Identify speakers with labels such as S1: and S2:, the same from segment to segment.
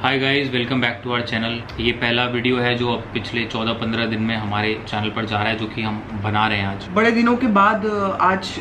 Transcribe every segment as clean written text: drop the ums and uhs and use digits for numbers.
S1: Hi guys, welcome back to our channel. ये पहला video है जो अब पिछले 14-15 दिन में हमारे चैनल पर जा रहा है, जो कि हम बना रहे हैं आज।
S2: बड़े दिनों के बाद आज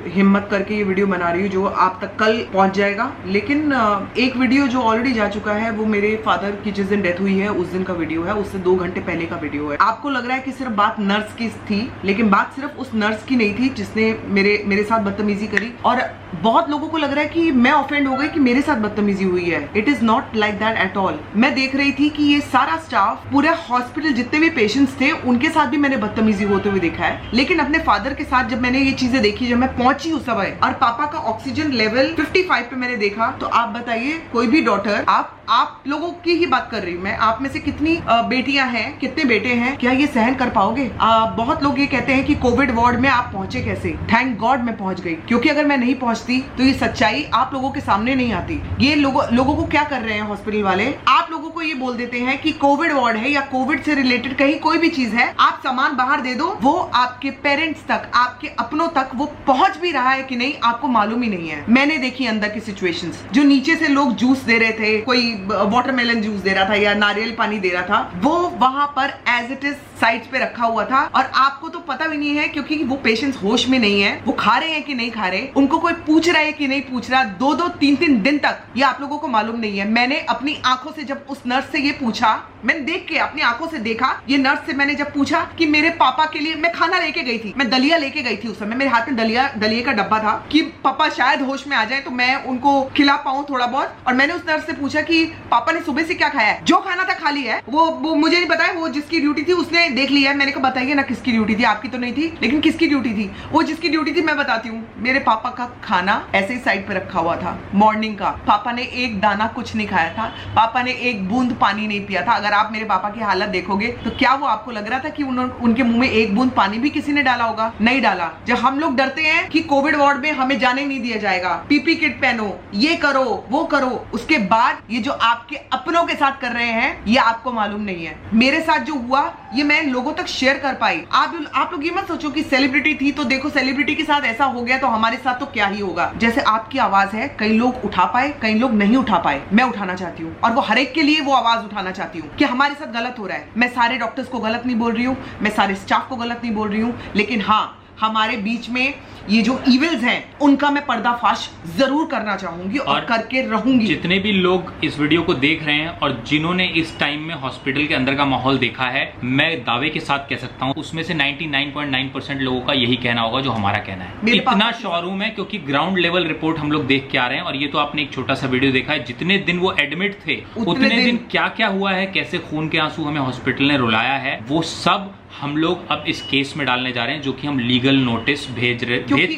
S2: हिम्मत करके ये वीडियो बना रही हूँ जो आप तक कल पहुंच जाएगा। लेकिन एक वीडियो जो ऑलरेडी जा चुका है वो मेरे फादर की जिस दिन डेथ हुई है उस दिन का वीडियो है, उससे 2 घंटे पहले का वीडियो है। आपको लग रहा है कि सिर्फ बात नर्स की थी, लेकिन बात सिर्फ उस नर्स की नहीं थी जिसने मेरे साथ बदतमीजी करी। और बहुत लोगों को लग रहा है कि मैं ऑफेंड हो गई कि मेरे साथ बदतमीजी हुई है। It is not like that at all. मैं देख रही थी कि ये सारा स्टाफ, पूरा हॉस्पिटल, जितने भी पेशेंट्स थे उनके साथ भी मैंने बदतमीजी होते हुए देखा है। लेकिन अपने फादर के साथ जब मैंने ये चीजें देखी, जब मैं पहुंची उस समय और पापा का ऑक्सीजन लेवल 55 पे मैंने देखा, तो आप बताइए, कोई भी डॉटर, आप लोगों की ही बात कर रही हूँ मैं, आप में से कितनी बेटियां हैं, कितने बेटे हैं, क्या ये सहन कर पाओगे? बहुत लोग ये कहते हैं कि कोविड वार्ड में आप पहुंचे कैसे। थैंक गॉड मैं पहुंच गई, क्योंकि अगर मैं नहीं पहुंचती तो ये सच्चाई आप लोगों के सामने नहीं आती। ये लोगों को क्या कर रहे हैं हॉस्पिटल वाले, आप लोगों को ये बोल देते हैं कि कोविड वार्ड है या कोविड से रिलेटेड कहीं कोई भी चीज है, आप सामान बाहर दे दो, वो आपके पेरेंट्स तक, आपके अपनों तक वो पहुंच भी रहा है कि नहीं आपको मालूम ही नहीं है। मैंने देखी अंदर की सिचुएशंस, जो नीचे से लोग जूस दे रहे थे, कोई वाटरमेलन जूस दे रहा था या नारियल पानी दे रहा था, वो वहां पर एज इट इज साइड्स पे रखा हुआ था। और आपको तो पता भी नहीं है, क्योंकि वो पेशेंट्स होश में नहीं है, वो खा रहे हैं कि नहीं खा रहे, उनको कोई पूछ रहा है कि नहीं पूछ रहा, 2-2, 3-3 दिन तक ये आप लोगों को मालूम नहीं है। मैंने अपनी आंखों से जब उस नर्स से ये पूछा, मैंने देख के अपनी आंखों से देखा, ये नर्स से मैंने जब पूछा कि मेरे पापा के लिए मैं खाना लेके गई थी, मैं दलिया लेके गई थी, उस समय मेरे हाथ में दलिया का डब्बा था कि पापा शायद होश में आ जाए तो मैं उनको खिला पाऊं थोड़ा बहुत। और मैंने उस नर्स से पूछा कि पापा ने सुबह से क्या खाया है? जो खाना था खा लिया है, वो मुझे नहीं पता है, वो जिसकी ड्यूटी थी उसने देख लिया है। मैंने कहा बताइए ना किसकी ड्यूटी थी, आपकी तो नहीं थी, लेकिन किसकी ड्यूटी थी? वो जिसकी ड्यूटी थी मैं बताती हूँ। मेरे पापा का खाना ऐसे ही साइड पे रखा हुआ था मॉर्निंग का। पापा ने एक दाना कुछ नहीं खाया था, पापा ने एक बूंद पानी नहीं पिया था। अगर आप मेरे पापा की हालत देखोगे तो क्या वो आपको लग रहा था कि उनके मुंह में एक बूंद पानी भी किसी ने डाला होगा? नहीं डाला। जब हम लोग डरते हैं कि कोविड वार्ड में हमें जाने नहीं दिया जाएगा, पीपी किट पहनो, ये करो वो करो, उसके बाद ये जो आपके अपनों के साथ कर रहे हैं ये आपको मालूम नहीं है। मेरे साथ जो हुआ ये मैं लोगों तक शेयर कर पाई। आप लोग ये मत सोचो कि सेलिब्रिटी थी तो देखो सेलिब्रिटी के साथ ऐसा हो गया तो हमारे साथ तो क्या ही होगा। जैसे आपकी आवाज है, कई लोग उठा पाए, कई लोग नहीं उठा पाए, मैं उठाना चाहती हूँ और वो हर एक के लिए वो आवाज उठाना चाहती हूँ कि हमारे साथ गलत हो रहा है। मैं सारे डॉक्टर्स को गलत नहीं बोल रही हूँ, मैं सारे स्टाफ को गलत नहीं बोल रही हूँ, लेकिन हाँ, हमारे बीच में ये जो इविल्स हैं उनका मैं पर्दाफाश जरूर करना चाहूंगी और करके रहूंगी।
S1: जितने भी लोग इस वीडियो को देख रहे हैं और जिन्होंने इस टाइम में हॉस्पिटल के अंदर का माहौल देखा है, मैं दावे के साथ कह सकता हूं उसमें से 99.9% लोगों का यही कहना होगा जो हमारा कहना है। इतना शोरूम है क्योंकि ग्राउंड लेवल रिपोर्ट हम लोग देख के आ रहे हैं। और ये तो आपने एक छोटा सा वीडियो देखा है, जितने दिन वो एडमिट थे उतने दिन क्या क्या हुआ है, कैसे खून के आंसू हमें हॉस्पिटल ने रुलाया है, वो सब हम लोग अब इस केस में डालने जा रहे हैं, जो कि हम लीगल नोटिस भेज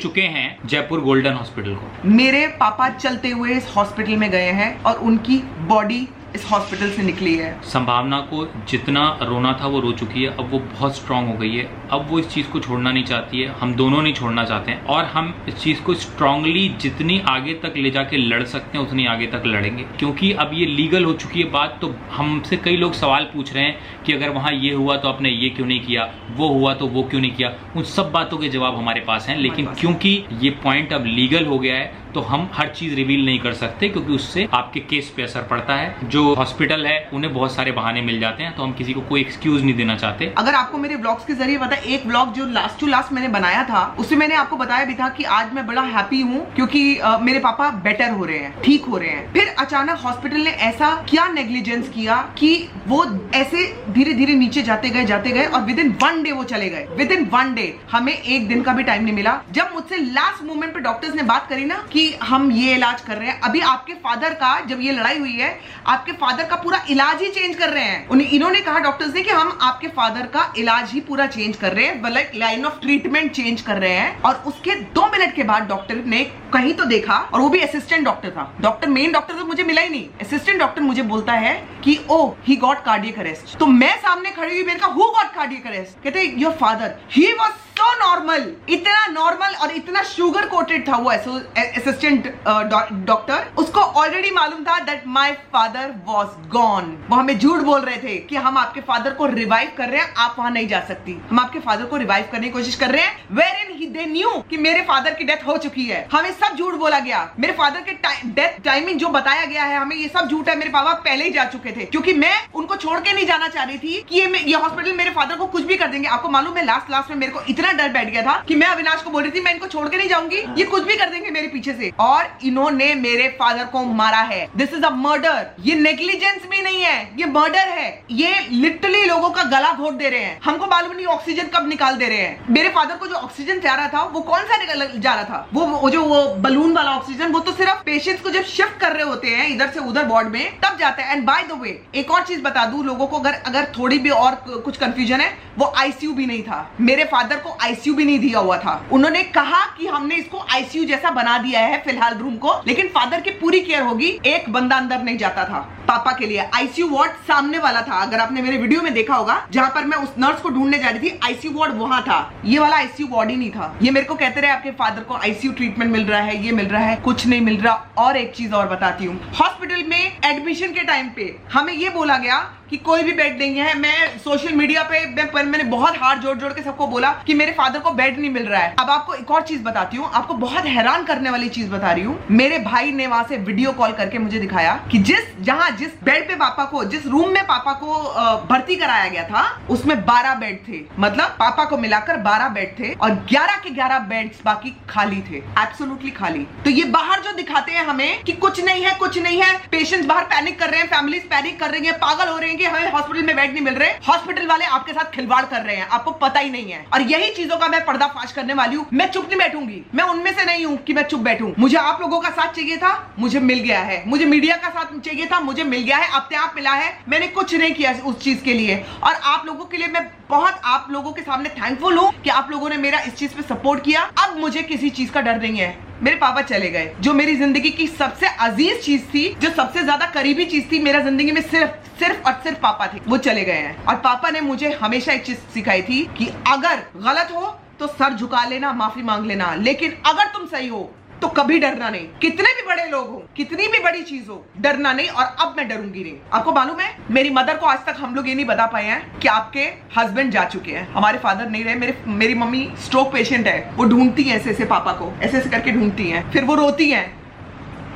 S1: चुके हैं जयपुर गोल्डन हॉस्पिटल को।
S2: मेरे पापा चलते हुए इस हॉस्पिटल में गए हैं और उनकी बॉडी इस हॉस्पिटल से निकली है।
S1: संभावना को जितना रोना था वो रो चुकी है, अब वो बहुत स्ट्रांग हो गई है, अब वो इस चीज को छोड़ना नहीं चाहती है, हम दोनों नहीं छोड़ना चाहते हैं। और हम इस चीज को स्ट्रांगली जितनी आगे तक ले जाके लड़ सकते हैं उतनी आगे तक लड़ेंगे, क्योंकि अब ये लीगल हो चुकी है बात। तो हमसे कई लोग सवाल पूछ रहे हैं कि अगर वहां ये हुआ तो आपने ये क्यों नहीं किया, वो हुआ तो वो क्यों नहीं किया। उन सब बातों के जवाब हमारे पास हैं, लेकिन क्योंकि ये पॉइंट अब लीगल हो गया है तो हम हर चीज रिवील नहीं कर सकते, क्योंकि उससे आपके केस पे असर पड़ता है। जो हॉस्पिटल है उन्हें बहुत सारे बहाने मिल जाते हैं, तो हम किसी को कोई एक्सक्यूज नहीं देना चाहते।
S2: अगर आपको मेरे ब्लॉग्स के जरिए पता है, एक ब्लॉग जो लास्ट टू लास्ट मैंने बनाया था उसमें मैंने आपको बताया भी था कि आज मैं बड़ा हैप्पी हूँ क्योंकि मेरे पापा बेटर हो रहे हैं, ठीक हो रहे हैं। फिर अचानक हॉस्पिटल ने ऐसा क्या नेग्लिजेंस किया कि वो ऐसे धीरे धीरे नीचे जाते गए और विद इन 1 डे वो चले गए। विद इन 1 डे, हमें एक दिन का भी टाइम नहीं मिला। जब मुझसे लास्ट मोमेंट पे डॉक्टर्स ने बात करी ना कि हम ये इलाज कर रहे हैं, अभी आपके फादर का, जब ये लड़ाई हुई है, आपके फादर का पूरा इलाज ही चेंज कर रहे हैं। इन्होंने कहा डॉक्टर्स ने कि हम आपके फादर का इलाज ही पूरा चेंज कर रहे हैं, like line of treatment change कर रहे हैं। और उसके 2 मिनट के बाद डॉक्टर ने कहीं तो देखा, और वो भी असिस्टेंट डॉक्टर था, मेन डॉक्टर तो मुझे मिला ही नहीं, असिस्टेंट डॉक्टर मुझे बोलता है कि ओ ही गॉट कार्डियक अरेस्ट। तो मैं सामने खड़ी हुई, मैंने कहा हु गॉट कार्डियक अरेस्ट? कहते your father, he was so normal, इतना नॉर्मल और इतना शुगर कोटेड था वो असिस्टेंट डॉक्टर। उसको ऑलरेडी मालूम था that my father was gone. वो हमें झूठ बोल रहे थे कि हम आपके फादर को रिवाइव कर रहे हैं, आप वहां नहीं जा सकती। हम आपके फादर को रिवाइव करने की कोशिश कर रहे हैं, वेयर इन दे न्यू कि मेरे फादर की डेथ हो चुकी है। हमें सब झूठ बोला गया। मेरे फादर के डेथ टाइमिंग जो बताया गया है हमें, ये सब झूठ है। मेरे पापा पहले ही जा चुके थे, क्योंकि मैं उनको छोड़ के नहीं जाना चाह रही थी कि ये हॉस्पिटल मेरे फादर को कुछ भी कर देंगे। आपको मालूम है लास्ट में मेरे को इतना डर बैठ गया था कि मैं अविनाश को बोल रही थी मैं इनको छोड़ के नहीं जाऊंगी, ये कुछ भी कर देंगे मेरे पीछे से। और इन्होंने मेरे फादर को मारा है। This is a murder. ये नेग्लिजेंस भी नहीं है, ये मर्डर है। ये लिटरली लोगों का गला घोट दे रहे हैं। हमको मालूम नहीं ऑक्सीजन कब निकाल दे रहे हैं। मेरे फादर को जो ऑक्सीजन जा रहा था वो कौन सा जा रहा था, वो बलून वाला ऑक्सीजन, वो तो सिर्फ पेशेंट्स को जब शिफ्ट कर रहे होते हैं इधर से उधर वार्ड में तब जाता है। एंड बाय द वे एक और चीज बता दूं लोगों को, अगर थोड़ी भी और कुछ कंफ्यूजन है, वो आईसीयू भी नहीं था। मेरे फादर को आईसीयू भी नहीं दिया हुआ था। उन्होंने कहा कि हमने इसको आईसीयू जैसा बना दिया है फिलहाल रूम को, लेकिन फादर की पूरी केयर होगी। एक बंदा अंदर नहीं जाता था पापा के लिए। आईसीयू वार्ड सामने वाला था। अगर आपने मेरे वीडियो में देखा होगा, जहां पर मैं उस नर्स को ढूंढने जा रही थी, आईसीयू वार्ड वहां था। ये वाला आईसीयू वार्ड ही नहीं था। ये मेरे को कहते रहे आपके फादर को आईसीयू ट्रीटमेंट मिल रहा है, ये मिल रहा है, कुछ नहीं मिल रहा। और एक चीज और बताती हूँ, हॉस्पिटल में एडमिशन के टाइम पे हमें ये बोला गया कि कोई भी बेड नहीं है। मैं सोशल मीडिया पे मैंने बहुत हाथ जोड़ के सबको बोला कि मेरे फादर को बेड नहीं मिल रहा है। अब आपको एक और चीज बताती हूँ, आपको बहुत हैरान करने वाली चीज बता रही हूँ। मेरे भाई ने वहां से वीडियो कॉल करके मुझे दिखाया कि जिस बेड पे पापा को, जिस रूम में पापा को भर्ती कराया गया था, उसमें 12 बेड थे। मतलब पापा को मिलाकर 12 बेड थे और 11 के 11 बेड्स बाकी खाली थे, एब्सोल्युटली खाली। तो ये बाहर जो दिखाते हैं हमें कि कुछ नहीं है, कुछ नहीं है, पेशेंट्स बाहर पैनिक कर रहे हैं, फैमिलीज पैनिक कर रही है, पागल हो रहे हैं कि हमें हॉस्पिटल में बेड नहीं मिल रहे। हॉस्पिटल वाले आपके साथ खिलवाड़ कर रहे हैं, आपको पता ही नहीं है। और यही चीजों का मैं पर्दाफाश करने वाली हूँ। मैं चुप नहीं बैठूंगी, मैं उनमें से नहीं हूँ कि मैं चुप बैठूं। मुझे आप लोगों का साथ चाहिए था, मुझे मिल गया है। मुझे मीडिया का साथ चाहिए था, मुझे मिल गया है, अपने आप मिला है। मैंने कुछ नहीं किया उस चीज के लिए। और आप लोगों के लिए मैं बहुत आप लोगों के सामने थैंकफुल हूँ कि आप लोगों ने मेरा इस चीज पे सपोर्ट किया। अब मुझे किसी चीज का डर नहीं है। मेरे पापा चले गए, जो मेरी जिंदगी की सबसे अजीज चीज थी, जो सबसे ज्यादा करीबी चीज थी मेरा जिंदगी में, सिर्फ और सिर्फ पापा थे। वो चले गए हैं। और पापा ने मुझे हमेशा एक चीज सिखाई थी कि अगर गलत हो तो सर झुका लेना, माफी मांग लेना, लेकिन अगर तुम सही हो तो कभी डरना नहीं। कितने भी बड़े लोग हो, कितनी भी बड़ी चीज हो, डरना नहीं। और अब मैं डरूंगी नहीं। आपको मालूम है मेरी मदर को आज तक हम लोग ये नहीं बता पाए हैं कि आपके हस्बैंड जा चुके हैं। हमारे फादर नहीं रहे। मेरी मम्मी स्ट्रोक पेशेंट है। वो ढूंढती है ऐसे पापा को, ऐसे करके ढूंढती है, फिर वो रोती है।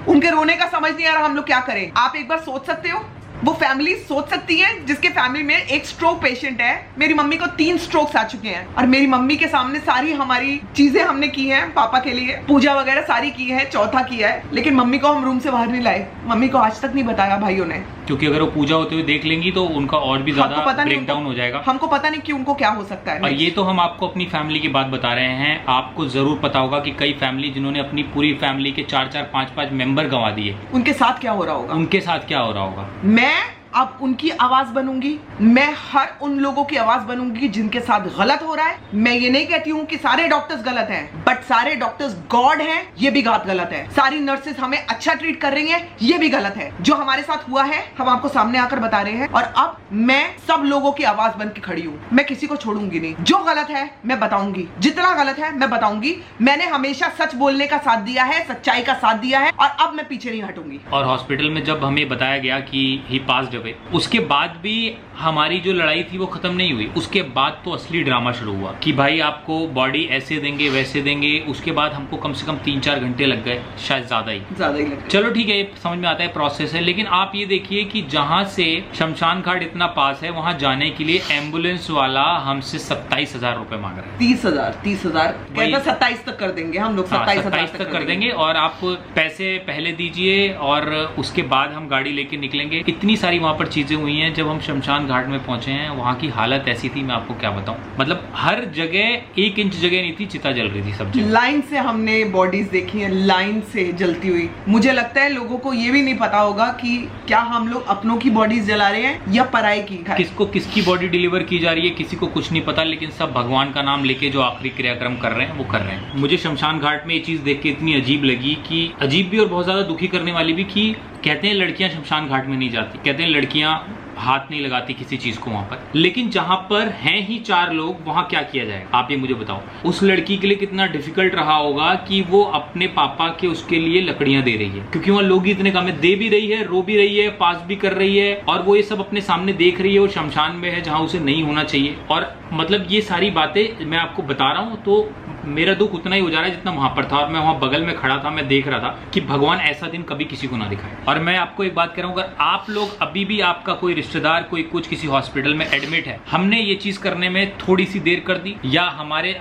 S2: उनके रोने का समझ नहीं आ रहा हम लोग क्या करें। आप एक बार सोच सकते हो, वो फैमिली सोच सकती है जिसके फैमिली में एक स्ट्रोक पेशेंट है। मेरी मम्मी को 3 स्ट्रोक्स आ चुके हैं और मेरी मम्मी के सामने सारी हमारी चीजें हमने की हैं पापा के लिए, पूजा वगैरह सारी की है, चौथा किया है, लेकिन मम्मी को हम रूम से बाहर नहीं लाए। मम्मी को आज तक नहीं बताया भाइयों ने,
S1: क्योंकि अगर वो पूजा होते हुए देख लेंगी तो उनका और भी ज्यादा ब्रेक डाउन हो जाएगा।
S2: हमको पता नहीं कि उनको क्या हो सकता है।
S1: और ये तो हम आपको अपनी फैमिली की बात बता रहे हैं। आपको जरूर पता होगा कि कई फैमिली जिन्होंने अपनी पूरी फैमिली के 4-4, 5-5 मेंबर गंवा दिए,
S2: उनके साथ क्या हो रहा होगा,
S1: उनके साथ क्या हो रहा होगा।
S2: मैं अब उनकी आवाज बनूंगी। मैं हर उन लोगों की आवाज बनूंगी जिनके साथ गलत हो रहा है। मैं ये नहीं कहती हूँ कि सारे डॉक्टर्स गलत हैं, बट सारे डॉक्टर्स गॉड हैं, ये भी गलत है। सारी नर्सेस हमें अच्छा ट्रीट कर रही हैं, ये भी गलत है। जो हमारे साथ हुआ है हम आपको सामने आकर बता रहे हैं। और अब मैं सब लोगों की आवाज बन के खड़ी हूँ। मैं किसी को छोड़ूंगी नहीं। जो गलत है मैं बताऊंगी, जितना गलत है मैं बताऊंगी। मैंने हमेशा सच बोलने का साथ दिया है, सच्चाई का साथ दिया है, और अब मैं पीछे नहीं हटूंगी।
S1: और हॉस्पिटल में जब हमें बताया गया कि ही पास्ड अवे, उसके बाद भी हमारी जो लड़ाई थी वो खत्म नहीं हुई। उसके बाद तो असली ड्रामा शुरू हुआ कि भाई आपको बॉडी ऐसे देंगे वैसे देंगे। उसके बाद हमको कम से कम 3-4 घंटे लग गए, शायद ज्यादा ही लग गए। चलो ठीक है, समझ में आता है, प्रोसेस है। लेकिन आप ये देखिए कि जहां से शमशान घाट इतना पास है, वहां जाने के लिए एम्बुलेंस वाला हमसे 27,000 रुपए मांग रहा है।
S2: 30,000 कहता 27 तक कर देंगे हम लोग। 27
S1: तक कर देंगे और आप पैसे पहले दीजिए और उसके बाद हम गाड़ी लेके निकलेंगे। इतनी सारी वहां पर चीजें हुई हैं। जब हम शमशान घाट में पहुंचे हैं, वहां की हालत ऐसी थी, मैं आपको क्या बताऊं। मतलब हर जगह 1 इंच जगह नहीं थी, चिता जल रही थी सब जगह।
S2: लाइन से हमने बॉडीज देखी है, लाइन से जलती हुई। मुझे लगता है लोगों को ये भी नहीं पता होगा कि क्या हम लोग अपनों की बॉडीज जला रहे हैं या पराई की।
S1: किसको किसकी बॉडी डिलीवर की जा रही है किसी को कुछ नहीं पता, लेकिन सब भगवान का नाम लेके जो आखिरी क्रियाक्रम कर रहे हैं वो कर रहे हैं। मुझे शमशान घाट में ये चीज देख के इतनी अजीब लगी, कि अजीब भी और बहुत ज्यादा दुखी करने वाली भी, कि कहते हैं लड़कियां शमशान घाट में नहीं जाती। कहते हैं लड़कियां हाथ नहीं लगाती किसी चीज को वहां पर। लेकिन जहां पर हैं ही 4 लोग, वहां क्या किया जाए आप ये मुझे बताओ। उस लड़की के लिए कितना डिफिकल्ट रहा होगा कि वो अपने पापा के उसके लिए लकड़ियां दे रही है, क्योंकि वहां लोग इतने कम है, दे भी रही है, रो भी रही है, पास भी कर रही है, और वो ये सब अपने सामने देख रही है और शमशान में है जहां उसे नहीं होना चाहिए। और मतलब ये सारी बातें मैं आपको बता रहा हूं तो मेरा दुख उतना ही हो जा रहा है जितना वहां पर था। और मैं वहां बगल में खड़ा था, मैं देख रहा था कि भगवान ऐसा दिन कभी किसी को ना दिखाए। और मैं आपको एक बात कह रहा हूं, अगर आप लोग अभी भी आपका कोई रिश्तेदार कोई कुछ किसी हॉस्पिटल में एडमिट है, हमने ये चीज करने में थोड़ी सी देर कर दी, या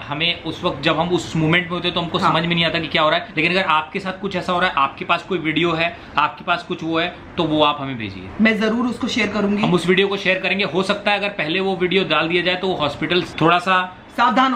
S1: हमें उस वक्त जब हम उस मोमेंट में होते तो हमको समझ में नहीं आता कि क्या हो रहा है। लेकिन अगर आपके साथ कुछ ऐसा हो रहा है, आपके पास कोई वीडियो है, आपके पास कुछ वो है, तो वो आप हमें भेजिए,
S2: मैं जरूर उसको शेयर करूंगी।
S1: हम उस वीडियो को शेयर करेंगे। हो सकता है अगर पहले वो वीडियो डाल दिया जाए तो वो हॉस्पिटल थोड़ा सा
S2: सावधान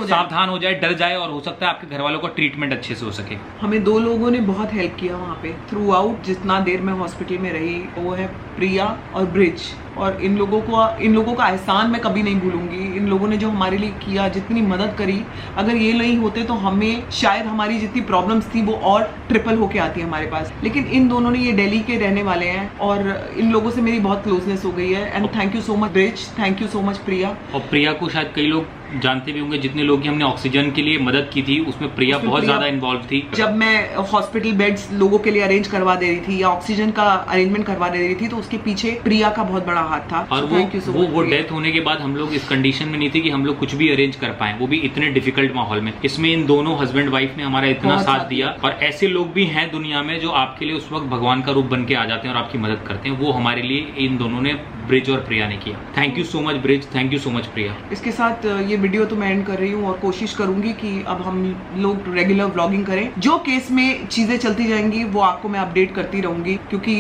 S2: हो जाए,
S1: डर जाए, और हो सकता है आपके घर वालों का ट्रीटमेंट अच्छे से हो सके।
S2: हमें 2 लोगों ने बहुत हेल्प किया वहाँ पे थ्रू आउट, जितना देर मैं हॉस्पिटल में रही। वो है प्रिया और ब्रिज, और इन लोगों का एहसान मैं कभी नहीं भूलूंगी। इन लोगों ने जो हमारे लिए किया, जितनी मदद करी, अगर ये नहीं होते तो हमें शायद हमारी जितनी प्रॉब्लम्स थी वो और ट्रिपल होके आती है हमारे पास। लेकिन इन दोनों ने, ये दिल्ली के रहने वाले हैं, और इन लोगों से मेरी बहुत क्लोजनेस हो गई है। And thank you so much Brij, thank you so much Priya.
S1: और प्रिया को शायद कई लोग जानते भी होंगे, जितने लोग की हमने ऑक्सीजन के लिए मदद की थी उसमें प्रिया बहुत ज्यादा इन्वॉल्व थी। जब
S2: मैं हॉस्पिटल बेड्स लोगों के लिए अरेंज करवा दे रही थी या ऑक्सीजन का अरेंजमेंट करवा दे रही थी, तो उसके पीछे प्रिया का बहुत बड़ा हाथ था।
S1: और वो डेथ होने के बाद हम लोग इस कंडीशन में नहीं थे कि हम लोग कुछ भी अरेंज कर पाए, वो भी इतने डिफिकल्ट माहौल में। इसमें इन दोनों हस्बैंड वाइफ ने हमारा इतना साथ दिया। और ऐसे लोग भी हैं दुनिया में जो आपके लिए उस वक्त भगवान का रूप बन के आ जाते हैं और आपकी मदद करते हैं। वो हमारे लिए इन दोनों ने, ब्रिज और प्रिया ने किया। Thank you so much Brij, thank you so much Priya.
S2: इसके साथ ये वीडियो तो मैं एंड कर रही हूँ, और कोशिश करूंगी कि अब हम लोग रेगुलर व्लॉगिंग करें। जो केस में चीजें चलती जाएंगी वो आपको मैं अपडेट करती रहूंगी, क्योंकि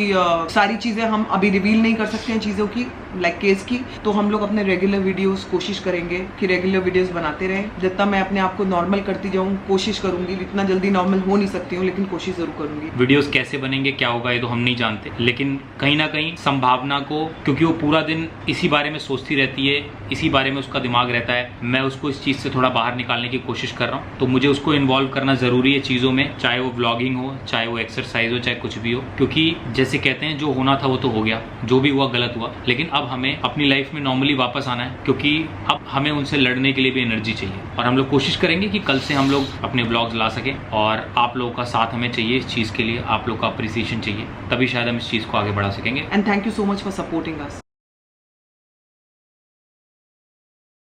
S2: सारी चीजें हम अभी रिवील नहीं कर सकते हैं चीजों की, लाइक केस की। तो हम लोग अपने रेगुलर वीडियोस कोशिश करेंगे कि रेगुलर वीडियोस बनाते रहें। जितना मैं अपने आप को नॉर्मल करती जाऊँ, कोशिश करूंगी। इतना जल्दी नॉर्मल हो नहीं सकती हूँ, लेकिन कोशिश जरूर करूंगी।
S1: वीडियोस कैसे बनेंगे, क्या होगा, ये तो हम नहीं जानते, लेकिन कहीं ना कहीं संभावना को, क्योंकि वो पूरा दिन इसी बारे में सोचती रहती है, इसी बारे में उसका दिमाग रहता है, मैं उसको इस चीज से थोड़ा बाहर निकालने की कोशिश कर रहा हूँ। तो मुझे उसको इन्वॉल्व करना जरूरी है चीजों में, चाहे वो व्लॉगिंग हो, चाहे वो एक्सरसाइज हो, चाहे कुछ भी हो। क्योंकि जैसे कहते हैं, जो होना था वो तो हो गया, जो भी हुआ गलत हुआ, लेकिन अब हमें अपनी लाइफ में नॉर्मली वापस आना है, क्योंकि अब हमें उनसे लड़ने के लिए भी एनर्जी चाहिए। और हम लोग कोशिश करेंगे कि कल से हम लोग अपने ब्लॉग्स ला सकें, और आप लोगों का साथ हमें चाहिए इस चीज के लिए, आप लोग का अप्रिसिएशन चाहिए, तभी शायद हम इस चीज को आगे बढ़ा सकेंगे।
S2: And thank you so much for supporting us.